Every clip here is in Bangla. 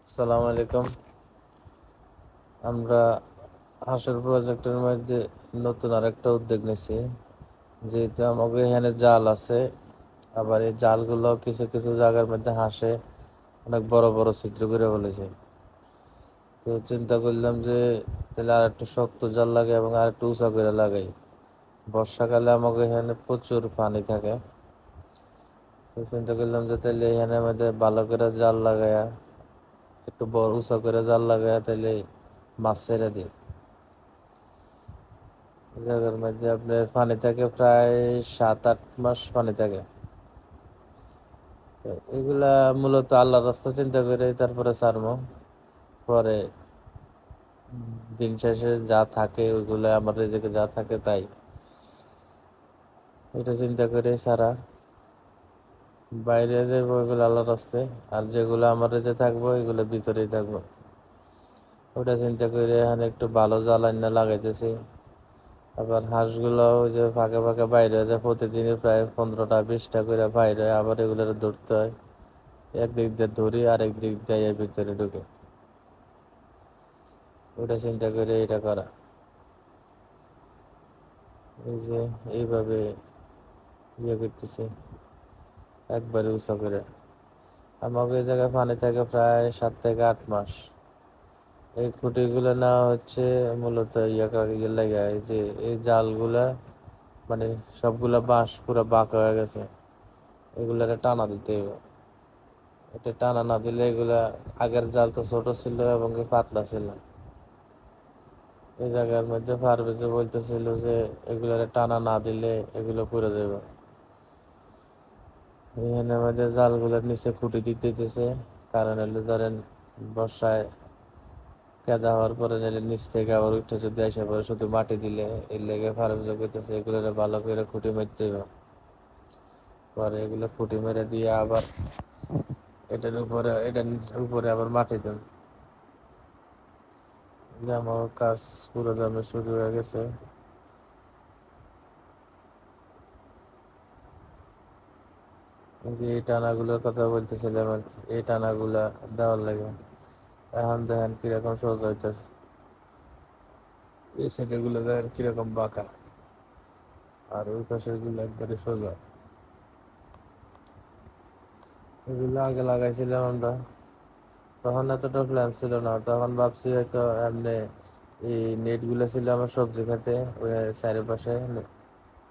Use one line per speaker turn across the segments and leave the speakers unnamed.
আসসালামু আলাইকুম। আমরা হাঁসের প্রজেক্টের মধ্যে নতুন আরেকটা উদ্যোগ নিছি। যেহেতু আমাকে এখানে জাল আছে, আবার এই জালগুলো কিছু কিছু জায়গার মধ্যে হাঁসে অনেক বড় বড় ছিদ্র করে ফেলেছে। তো চিন্তা করলাম যে তাহলে আর একটু শক্ত জাল লাগে এবং আর একটু উঁচা করে লাগাই। বর্ষাকালে আমাকে এখানে প্রচুর পানি থাকে। তো চিন্তা করলাম যে তাহলে এখানে মধ্যে ভালো করে জাল লাগায়া, একটু বড় উঁচা করে জাল লাগায়া তাহলে মাছ ছেড়ে দিই। জায়গার মধ্যে আপনার পানি থাকে প্রায় 7-8 মাস পানি থাকে। তো এগুলা মূলত আল্লাহর রাস্তা চিন্তা করে তারপরে ছাড়বো। পরে দিন শেষে যা থাকে ওইগুলা আমার রেজেকে যা থাকে তাই, এটা চিন্তা করে ছাড়া। বাইরে যাবো ওইগুলো আল্লাহর রাস্তায়, আর যেগুলো আমার রেজে থাকবো এগুলো ভিতরেই থাকবো। ওটা চিন্তা করে এখানে একটু ভালো জ্বালানি না লাগাইতেছি। আবার হাঁসগুলো ওই যে ফাঁকে ফাঁকে বাইরে যায়, প্রতিদিনই প্রায় 15টা 20টা করে বাইরে, আবার এগুলো ধরতে হয়। একদিক দিয়ে ধরি আর একদিক দিয়ে এর ভিতরে ঢুকে, ওটা চিন্তা করে এটা করা। এই যে এইভাবে করতেছি একবারে উঁচা করে। আমাকে এই জায়গায় পানি থাকে প্রায় 7 থেকে 8 মাস। এই খুঁটিগুলো নেওয়া হচ্ছে মূলত ইয়ে লাগে, এই যে এই জালগুলা মানে সবগুলা বাঁশ পুরো বাঁকা হয়ে গেছে, এগুলারে টানা দিতে হবে। এটা টানা না দিলে এগুলা, আগের জাল তো ছোট ছিল এবং পাতলা ছিল। এই জায়গার মধ্যে পারভেজে বলতেছিল যে এগুলারে টানা না দিলে এগুলো পড়ে যাবে। এখানে আমাদের জালগুলোর নিচে খুঁটি দিতেছে, কারণ হলে ধরেন বর্ষায় কেদা হওয়ার পরে নিলে নিচ থেকে আবার উঠে যদি আসে পরে শুধু মাটি দিলে এর লেগে পারভেজে করতেছে এগুলো ভালো করে খুঁটি মারতে হবে। পরে এগুলো খুঁটি মেরে দিয়ে আবার এটার উপরে আবার মাটি দেন। আমার কাজ পুরো দমে শুরু হয়ে গেছে। যে এই টানাগুলোর কথা বলতেছিলাম আর কি, এই টানাগুলা দেওয়ার লাগে। এখন দেখেন কিরকম সোজা হইতেছে, এই সাইডের গুলো দেখেন কিরকম বাঁকা, আর ওই পাশের গুলো একবারে সোজা। এগুলো আগে লাগাইছিলাম আমরা, তখন এতটা প্ল্যান ছিল না। তখন ভাবছি হয়তো এমনি এই নেট গুলো ছিল আমার সবজি খেতে, ওই চারিপাশে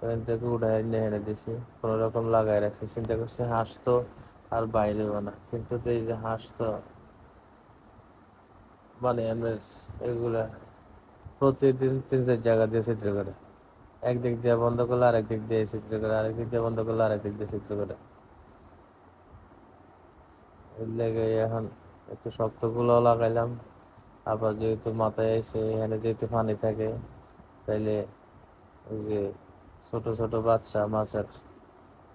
ওখান থেকে উঠায় নিয়ে এনে দিছি, কোনো রকম লাগাই রাখছি। চিন্তা করছি হাঁস তো আর বাইরে না, কিন্তু এই যে হাঁস তো মানে আমরা এগুলা প্রতিদিন 3-4 জায়গা দিয়ে ছিদ্র করে, একদিক দিয়ে বন্ধ করলে আরেক দিক দিয়ে ছিদ্র করে, আরেক দিক দিয়ে বন্ধ করলে আরেক দিক দিয়ে ছিদ্র করে। এর লেগে এখন একটু শক্ত গুলো লাগাইলাম। আবার যেহেতু মাথায় এসে এখানে যেহেতু পানি থাকে, তাইলে ওই যে ছোট ছোট বাচ্চা মাছের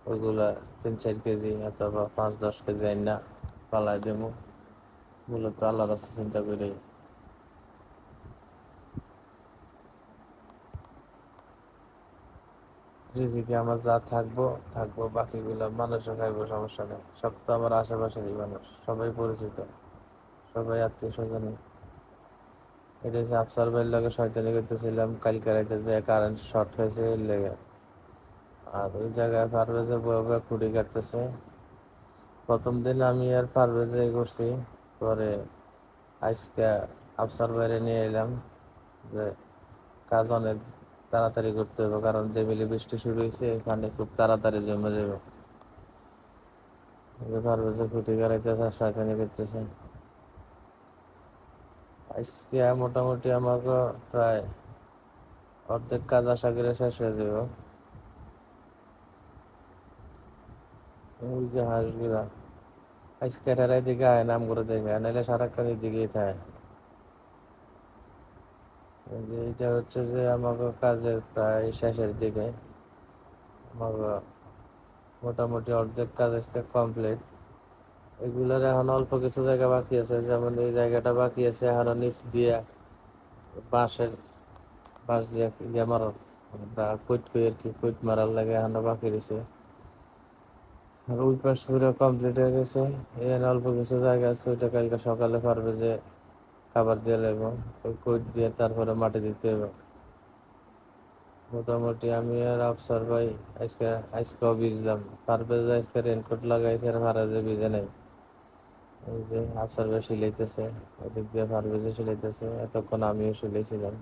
ওইগুলা 3-4 কেজি অথবা 5-10 কেজি না পালাই দেবো, মূলত আল্লাহ রাস্তা চিন্তা করে। রিজিকে আমার যা থাকবো থাকবো, বাকিগুলো মানুষও খাইবো, সমস্যা নেই। সব তো আমার আশেপাশেরই মানুষ, সবাই পরিচিত, সবাই আত্মীয় স্বজন। এটা হচ্ছে আফসার ভাইয়ের লগে শয়তানি করতেছিলাম কালকে রাতে, যে কারেন্ট শর্ট হয়েছে এর লেগে। আর ওই জায়গায় পারভেজে বয়ে বয়ে খুঁটি কাটতেছে। প্রথম দিন আমি আর পারভেজে করছি, পরে আজকে আফসার ভাইরে নিয়ে এলাম যে কাজ অনেক তাড়াতাড়ি করতে হবে, কারণ যে মিলে বৃষ্টি শুরু হয়েছে এখানে খুব তাড়াতাড়ি জমে যাবে। যে পারভেজে খুঁটি গাড়াইতেছে আর শয়তানি করতেছে। আজকে মোটামুটি আমাকে প্রায় অর্ধেক কাজ আশা করে শেষ হয়ে যাবে। ওই যে হাঁসগুলা আজকে এটার এদিকে আয় নাম করে দেখে, নাহলে সারাক্ষণ এদিকেই থাকে। এই যে এটা হচ্ছে যে আমাকে কাজের প্রায় শেষের দিকে, আমাকে মোটামুটি অর্ধেক কাজ আজকে কমপ্লিট। এগুলার এখন অল্প কিছু জায়গা বাকি আছে, যেমন এই জায়গাটা বাকি আছে এখনো নিচ দিয়ে বাঁশের বাঁশ দিয়ে মারার, কুইট কুই আর কি, কুইট মারার লাগে এখনো বাকি রয়েছে। আর ওই পাশ পুরো কমপ্লিট হয়ে গেছে। এখানে অল্প কিছু জায়গা আছে, ওইটা কালকে সকালে পারবে যে খাবার দিয়ে লাগবো, ওই কোট দিয়ে তারপরে মাটি দিতে হবে। মোটামুটি আমি আর আফসার ভাই আজকে আজকেও ভিজলাম। পারভেজ আজকে রেনকোট লাগাইছে আর ফারাজে ভিজে নাই। এই যে আফসার ভাই সিলাইতেছে, ওদিক দিয়ে পারভেজও সিলাইতেছে, এতক্ষণ আমিও সিলাইছিলাম।